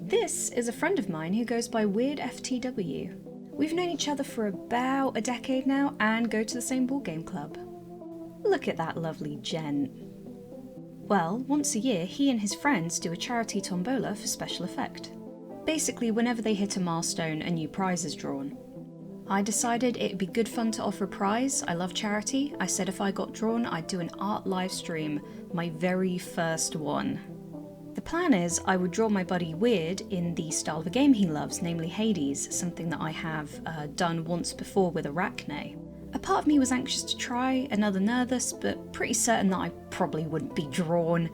This is a friend of mine who goes by Weird FTW. We've known each other for about a decade now and go to the same board game club. Look at that lovely gent. Well, once a year he and his friends do a charity tombola for special effect. Basically, whenever they hit a milestone, a new prize is drawn. I decided it'd be good fun to offer a prize. I love charity. I said if I got drawn, I'd do an art live stream, my very first one. The plan is I would draw my buddy Weird in the style of a game he loves, namely Hades, something that I have done once before with Arachne. A part of me was anxious to try, another nervous, but pretty certain that I probably wouldn't be drawn,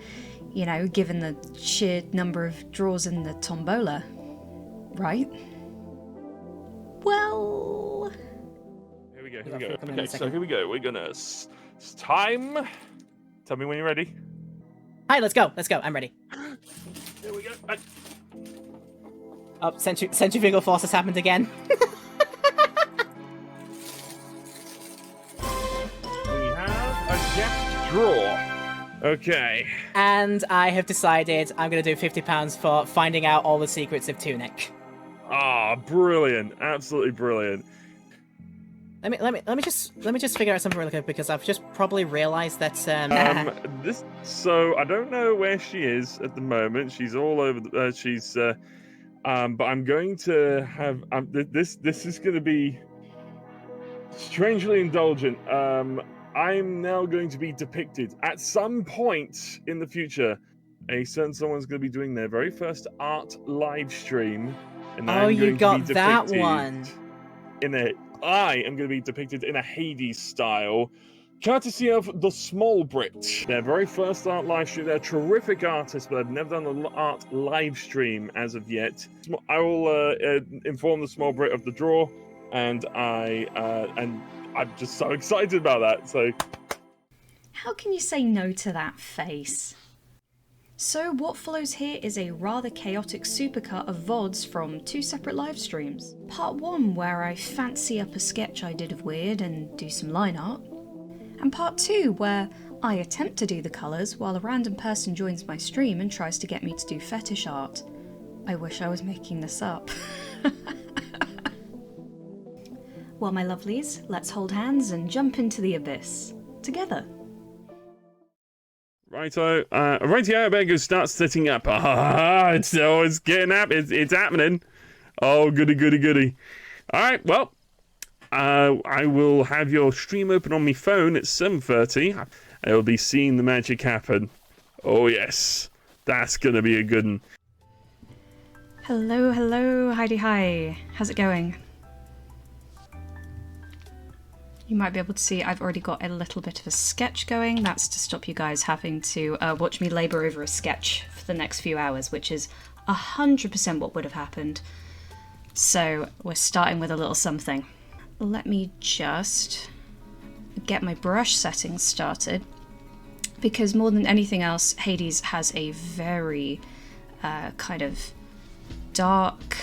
you know, given the sheer number of draws in the tombola. Right? Well... Here we go, here we go. Okay, so here we go. We're gonna... It's time. Tell me when you're ready. Hi, let's go. Let's go. I'm ready. Here we go. Oh, centrifugal force has happened again. We have a guest draw. Okay. And I have decided I'm going to do £50 for finding out all the secrets of Tunic. Ah, brilliant! Absolutely brilliant. Let me just figure out something really quick because I've just probably realised that So I don't know where she is at the moment. She's all over. But I'm going to have this. This is going to be strangely indulgent. I'm now going to be depicted at some point in the future. A certain someone's going to be doing their very first art live stream. And oh, you got that one. I am going to be depicted in a Hades style, courtesy of the Small Brit. Their very first art live stream. They're terrific artists, but I've never done an art live stream as of yet. I will inform the Small Brit of the draw, and I'm just so excited about that. So, how can you say no to that face? So what follows here is a rather chaotic supercut of VODs from two separate live streams. Part 1, where I fancy up a sketch I did of Weird and do some line art. And part 2, where I attempt to do the colours while a random person joins my stream and tries to get me to do fetish art. I wish I was making this up. Well, my lovelies, let's hold hands and jump into the abyss. Together. Righto, rightio, better go start setting up. It's getting up, it's happening. Oh, goody, goody, goody. Alright, well, I will have your stream open on my phone at 7:30. I'll be seeing the magic happen. Oh, yes, that's gonna be a good one. Hello, hello, Heidi, hi. How's it going? You might be able to see I've already got a little bit of a sketch going. That's to stop you guys having to watch me labour over a sketch for the next few hours, which is 100% what would have happened. So we're starting with a little something. Let me just get my brush settings started, because more than anything else, Hades has a very kind of dark,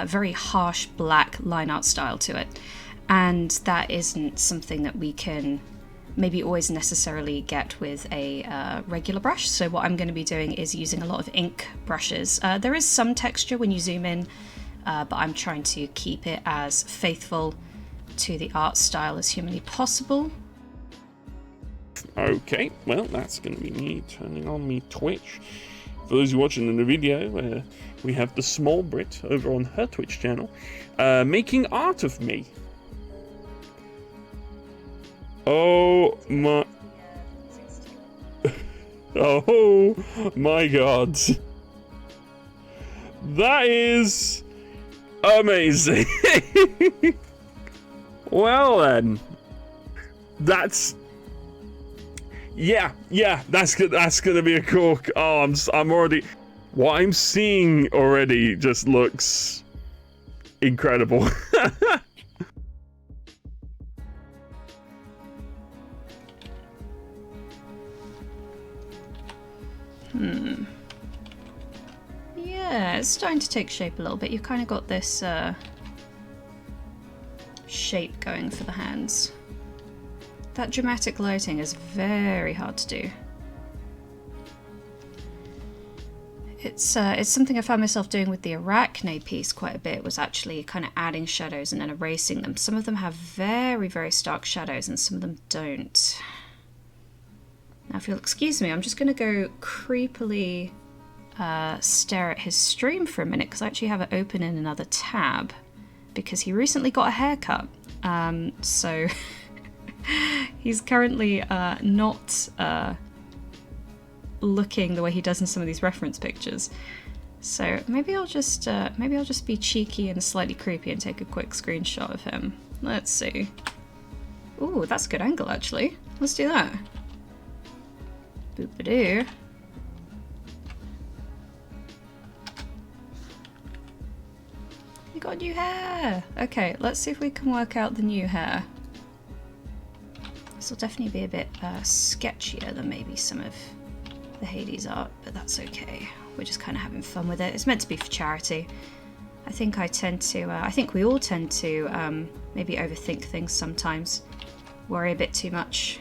very harsh black line art style to it, and that isn't something that we can maybe always necessarily get with a regular brush. So what I'm going to be doing is using a lot of ink brushes. There is some texture when you zoom in, but I'm trying to keep it as faithful to the art style as humanly possible. Okay, well, that's going to be me turning on me Twitch. For those who are watching in the video, we have the Small Brit over on her Twitch channel, making art of me. Oh my... Oh my god. That is amazing. Well then, that's... Yeah, that's gonna be a cool... Oh, I'm already... What I'm seeing already just looks incredible. Yeah, it's starting to take shape a little bit. You've kind of got this shape going for the hands. That dramatic lighting is very hard to do. It's something I found myself doing with the Arachne piece quite a bit, was actually kind of adding shadows and then erasing them. Some of them have very, very stark shadows and some of them don't. Now, if you'll excuse me, I'm just going to go creepily stare at his stream for a minute, because I actually have it open in another tab, because he recently got a haircut. So he's currently not looking the way he does in some of these reference pictures. So maybe I'll just be cheeky and slightly creepy and take a quick screenshot of him. Let's see. Ooh, that's a good angle actually. Let's do that. Boop-a-doo. You got new hair! Okay, let's see if we can work out the new hair. This will definitely be a bit sketchier than maybe some of the Hades art, but that's okay. We're just kind of having fun with it. It's meant to be for charity. I think I think we all tend to maybe overthink things sometimes. Worry a bit too much.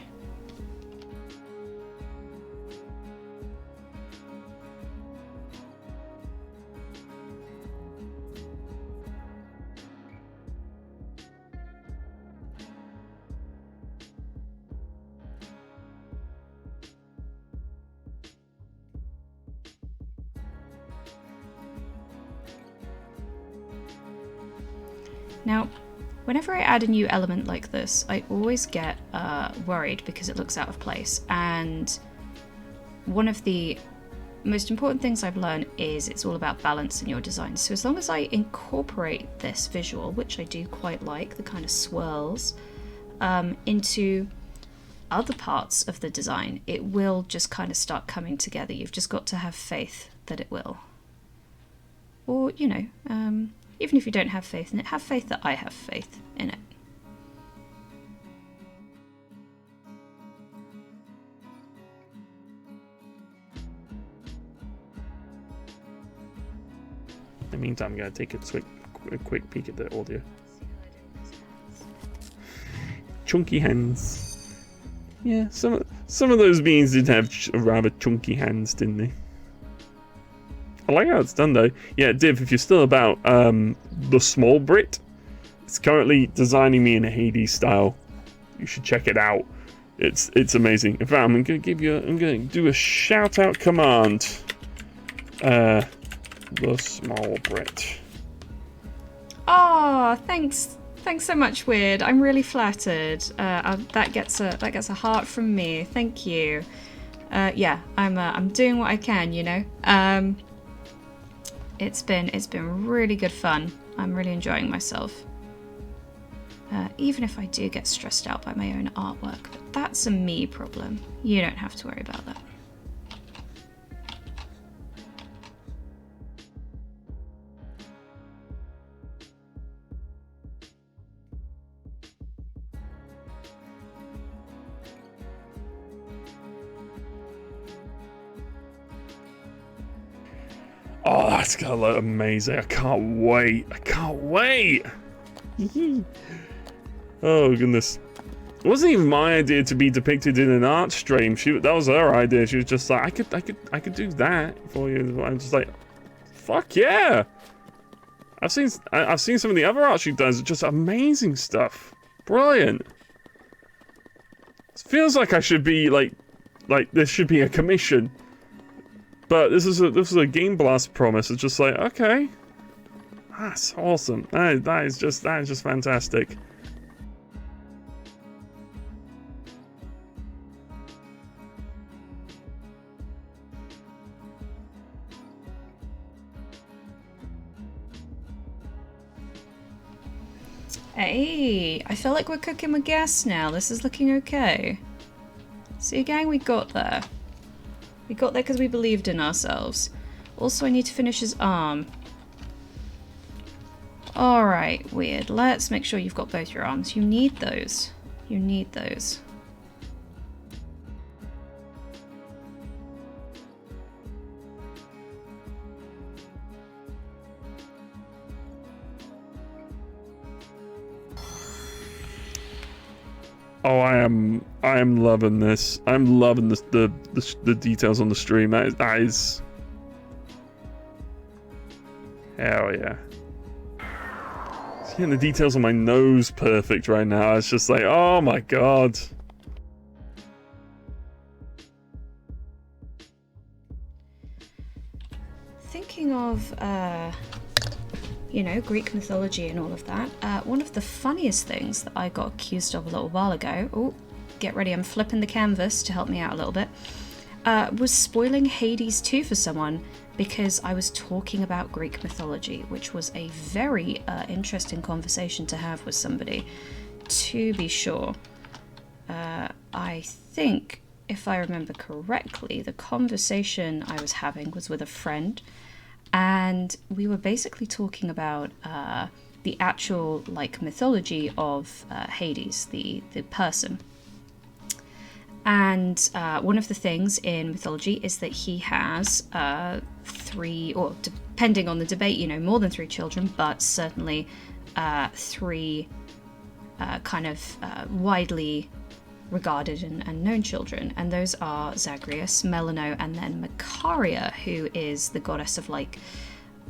Now, whenever I add a new element like this, I always get worried because it looks out of place. And one of the most important things I've learned is it's all about balance in your design. So as long as I incorporate this visual, which I do quite like, the kind of swirls, into other parts of the design, it will just kind of start coming together. You've just got to have faith that it will. Or, you know, even if you don't have faith in it, have faith that I have faith in it. In the meantime, I'm going to take a quick peek at the audio. Chunky hands. Yeah, some of those beans did have rather chunky hands, didn't they? I like how it's done though. Yeah, Div, if you're still about, the small Brit, it's currently designing me in a Hades style. You should check it out. It's amazing. In fact, I'm gonna do a shout out command. The small Brit. Oh, thanks so much, Weird. I'm really flattered. That gets a heart from me. Thank you. Yeah, I'm doing what I can, you know. It's been really good fun. I'm really enjoying myself. Even if I do get stressed out by my own artwork, but that's a me problem. You don't have to worry about that. Oh, that's gonna look amazing. I can't wait. Oh, goodness. It wasn't even my idea to be depicted in an art stream. That was her idea. She was just like, I could do that for you. I'm just like, fuck yeah. I've seen some of the other art she does. It's just amazing stuff. Brilliant. It feels like I should be like this should be a commission. But this is a Game Blast promise. It's just like, okay, that's awesome. That is just fantastic. Hey, I feel like we're cooking with gas now. This is looking okay. See, gang, we got there. We got there because we believed in ourselves. Also, I need to finish his arm. Alright, Weird. Let's make sure you've got both your arms. You need those. You need those. Oh, I am loving this. I'm loving the details on the stream. That is Hell yeah. Just getting the details on my nose perfect right now. It's just like, oh my god. Thinking of, you know, Greek mythology and all of that, one of the funniest things that I got accused of a little while ago, oh, get ready, I'm flipping the canvas to help me out a little bit, was spoiling Hades 2 for someone because I was talking about Greek mythology, which was a very interesting conversation to have with somebody, to be sure. I think, if I remember correctly, the conversation I was having was with a friend, and we were basically talking about the actual, like, mythology of Hades, the person. And one of the things in mythology is that he has 3, or depending on the debate, you know, more than 3 children, but certainly 3 kind of widely regarded and known children. And those are Zagreus, Melano, and then Macaria, who is the goddess of, like,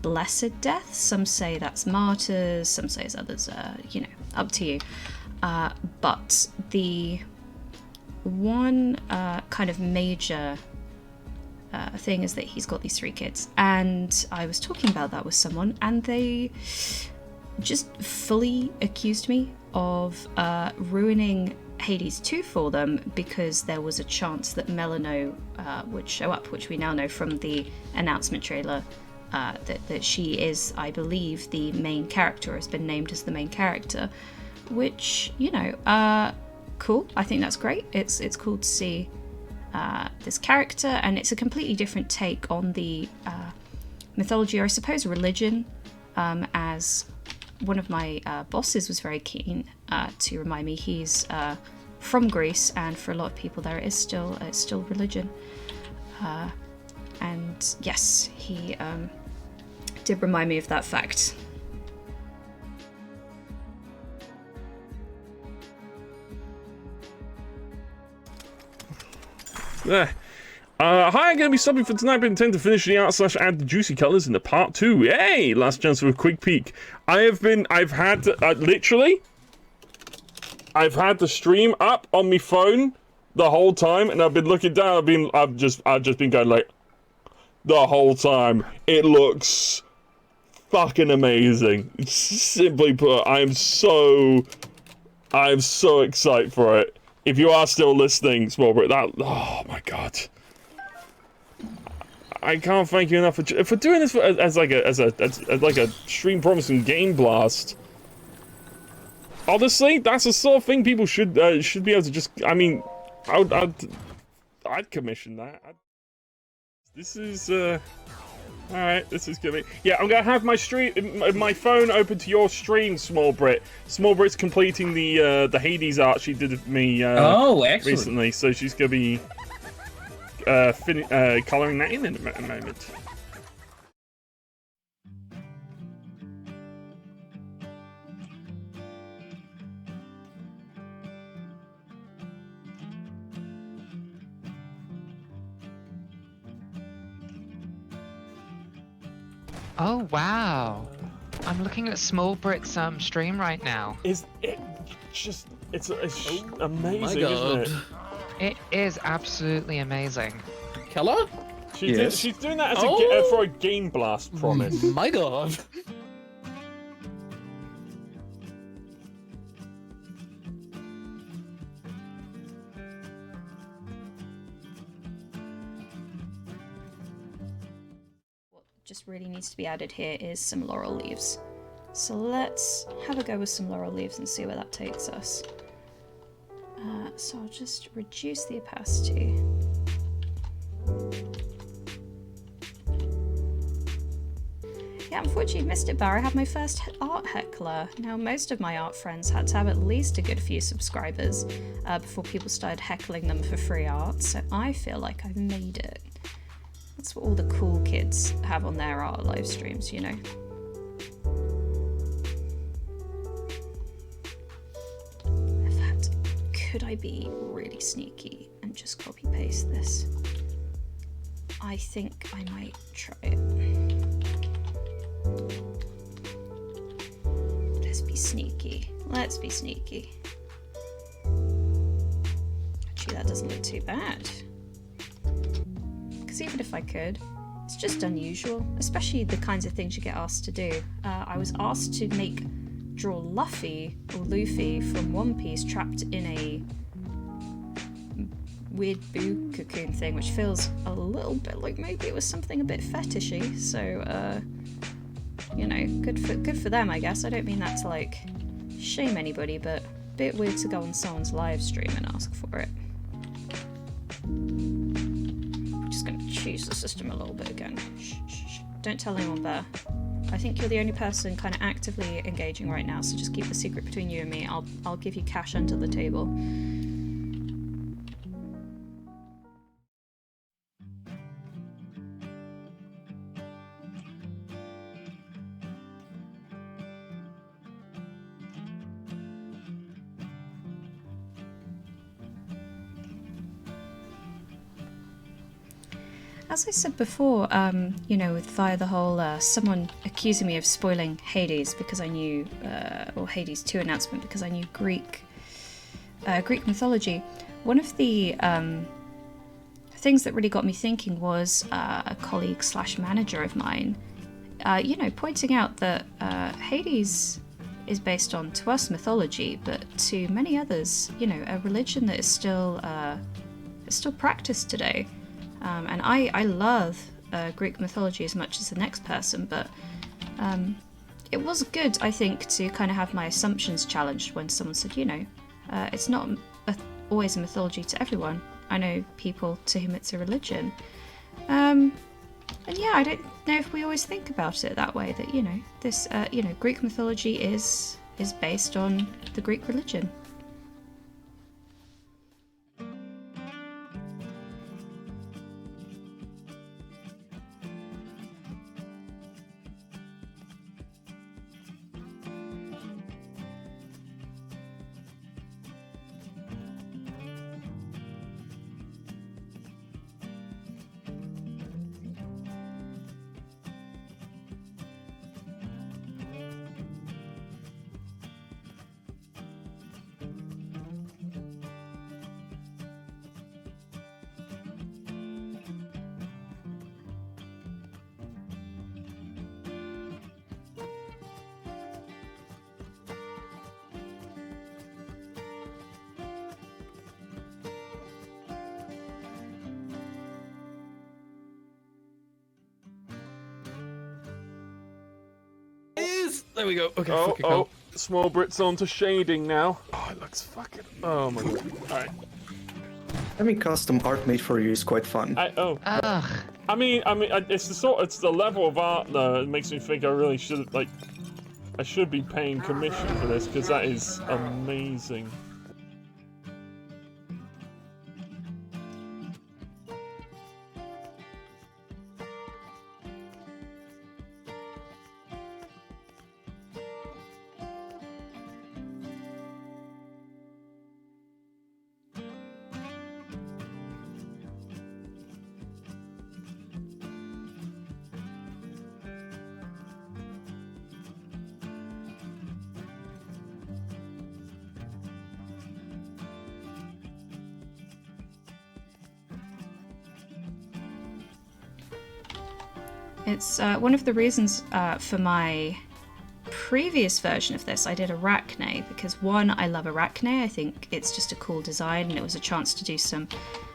blessed death. Some say that's martyrs, some say it's others, you know, up to you. But the one kind of major thing is that he's got these 3 kids, and I was talking about that with someone, and they just fully accused me of ruining Hades 2 for them because there was a chance that Melano would show up, which we now know from the announcement trailer that she is, I believe, the main character, has been named as the main character, which, you know, cool. I think that's great. It's cool to see this character, and it's a completely different take on the mythology, or I suppose religion, as one of my bosses was very keen to remind me. He's from Greece, and for a lot of people there it's still religion. And yes, he did remind me of that fact. Hi, I'm going to be subbing for tonight, but intend to finish the art / add the juicy colours in the part 2. Yay! Last chance for a quick peek. I've had the stream up on my phone the whole time, and I've been looking down. I've just been going like the whole time. It looks fucking amazing. Simply put, I'm so excited for it. If you are still listening, Smallbrit, oh my god, I can't thank you enough for doing this as like a stream promising game blast. Honestly, that's the sort of thing people should be able to just. I mean, I'd commission that. This is all right. This is gonna be. Yeah, I'm gonna have my my phone open to your stream, Smallbrit. Smallbrit's completing the Hades art she did of me recently, so she's gonna be colouring that in a moment. Oh wow! I'm looking at Smallbrit's stream right now. Is it just? It's amazing, isn't it? It is absolutely amazing. Keller? She's doing that as for a Game Blast promise. My god. What just really needs to be added here is some laurel leaves. So let's have a go with some laurel leaves and see where that takes us. So I'll just reduce the opacity. Yeah, unfortunately you missed it, Bar. I had my first art heckler. Now, most of my art friends had to have at least a good few subscribers before people started heckling them for free art, so I feel like I've made it. That's what all the cool kids have on their art live streams, you know. In fact, could I be really sneaky and just copy paste this? I think I might try it. Let's be sneaky. Let's be sneaky. Actually, that doesn't look too bad. Because even if I could, it's just unusual, especially the kinds of things you get asked to do. I was asked to draw Luffy from One Piece trapped in a weird boo cocoon thing, which feels a little bit like maybe it was something a bit fetishy. So, you know, good for them, I guess. I don't mean that to like shame anybody, but a bit weird to go on someone's live stream and ask for it. I'm just gonna choose the system a little bit again. Shh, shh, shh. Don't tell anyone, Bear. I think you're the only person kind of actively engaging right now, so just keep the secret between you and me. I'll give you cash under the table. As I said before, you know, via the whole someone accusing me of spoiling Hades because I knew, or Hades 2 announcement because I knew Greek mythology. One of the things that really got me thinking was a colleague / manager of mine, you know, pointing out that Hades is based on, to us, mythology, but to many others, you know, a religion that is still practiced today. And I love Greek mythology as much as the next person, but it was good, I think, to kind of have my assumptions challenged when someone said, you know, it's not always a mythology to everyone. I know people to whom it's a religion. And yeah, I don't know if we always think about it that way, that, you know, this, you know, Greek mythology is based on the Greek religion. There we go. Okay. Oh, small Brits onto shading now. Oh, it looks fucking. Oh my god. All right. Having custom art made for you is quite fun. Ugh. I mean, it's the level of art though. It makes me think I really should I should be paying commission for this because that is amazing. It's one of the reasons for my previous version of this, I did Arachne, because one, I love Arachne, I think it's just a cool design, and it was a chance to do some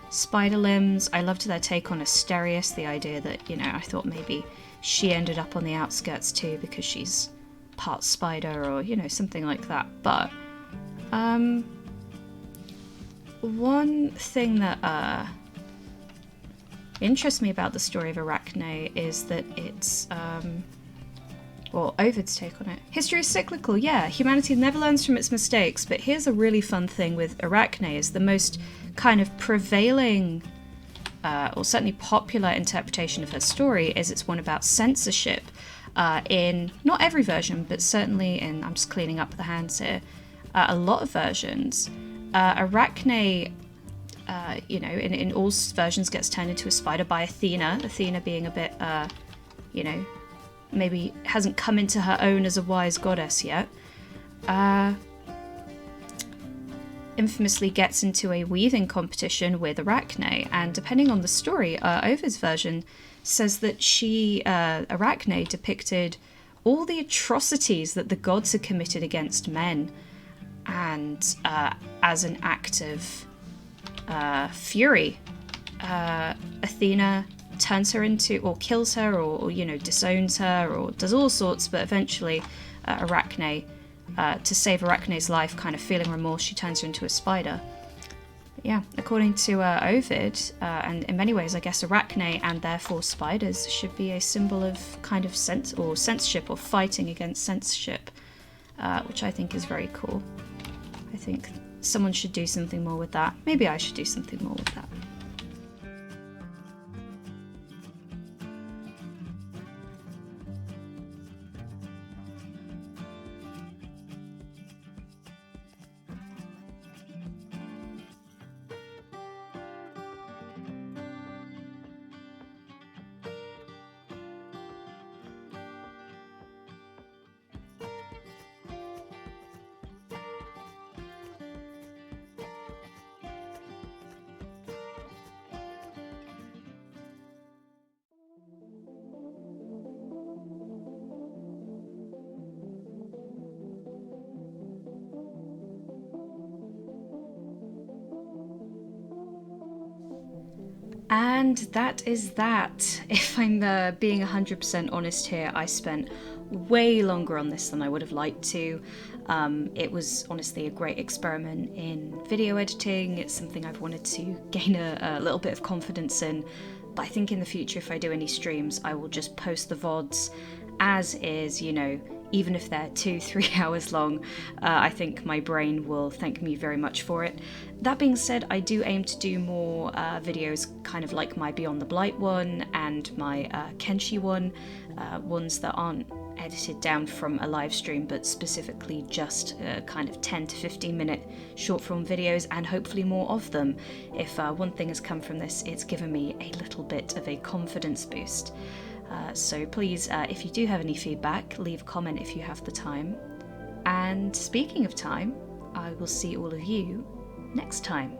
spider limbs. I loved their take on Asterius, the idea that, you know, I thought maybe she ended up on the outskirts too because she's part spider or, you know, something like that. But one thing that interests me about the story of Arachne is that it's, well, Ovid's take on it. History is cyclical, yeah. Humanity never learns from its mistakes, but here's a really fun thing with Arachne is the most kind of prevailing, or certainly popular interpretation of her story is it's one about censorship in, not every version, but certainly in, I'm just cleaning up the hands here, a lot of versions. Arachne, you know, in all versions gets turned into a spider by Athena. Athena being a bit, you know, maybe hasn't come into her own as a wise goddess yet, infamously gets into a weaving competition with Arachne, and depending on the story, Ovid's version says that Arachne depicted all the atrocities that the gods had committed against men, and as an act of fury, Athena turns her into, or kills her, or disowns her, or does all sorts, but eventually Arachne, to save Arachne's life, kind of feeling remorse, she turns her into a spider. Yeah, according to Ovid, and in many ways I guess Arachne and therefore spiders should be a symbol of kind of censorship, or fighting against censorship, which I think is very cool. I think someone should do something more with that. Maybe I should do something more with that. And that is that. If I'm being 100% honest here, I spent way longer on this than I would have liked to. It was honestly a great experiment in video editing. It's something I've wanted to gain a little bit of confidence in. But I think in the future, if I do any streams, I will just post the VODs as is, even if they're 2-3 hours long. I think my brain will thank me very much for it. That being said, I do aim to do more videos kind of like my Beyond the Blight one and my Kenshi one, ones that aren't edited down from a live stream, but specifically just kind of 10 to 15 minute short form videos, and hopefully more of them. If one thing has come from this, it's given me a little bit of a confidence boost. So please, if you do have any feedback, leave a comment if you have the time. And speaking of time, I will see all of you next time.